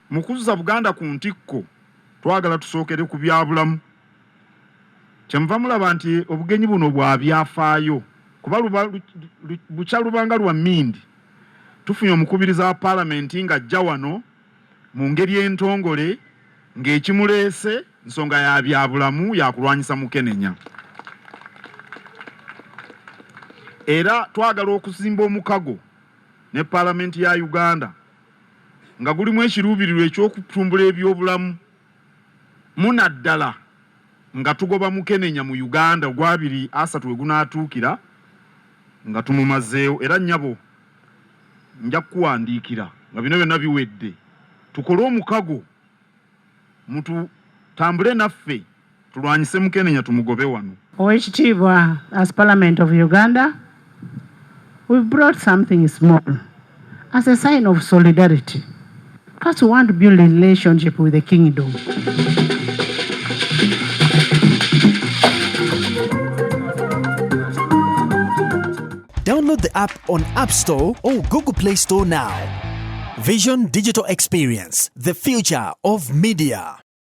Mu kuzza Buganda ku ntikko twagala tusookere ku byabulamu. Kyenva mulaba nti obugenyi buno bwa byafaayo kuba bukyalubanga lwa mmindi tufunye omukubiriza wa Palamenti ng'ajja wano mu ngeri entongole ng'ekimuleese nsonga ya byabulamu yakulwanyisa Mukenenya. Era twagala okuzimba omukago ne Palamenti ya Uganda nga gulimu ekiruubirirwa ekyokutumbula ebyobulamu munaddala nga tugoba Mukenenya mu Uganda gwabiri asatu we gunaatuukira nga tumumazeewo. Era nnyabo nja kuwandiikira nga bino byonna biwedde tukole omukago tambule naffe tulwanyise Mukenenya tumugobe wano. Oweekitiibwa, as Parliament of Uganda, we've brought something small as a sign of solidarity because we want to build a relationship with the kingdom. Download the app on App Store or Google Play Store now. Vision Digital Experience, the future of media.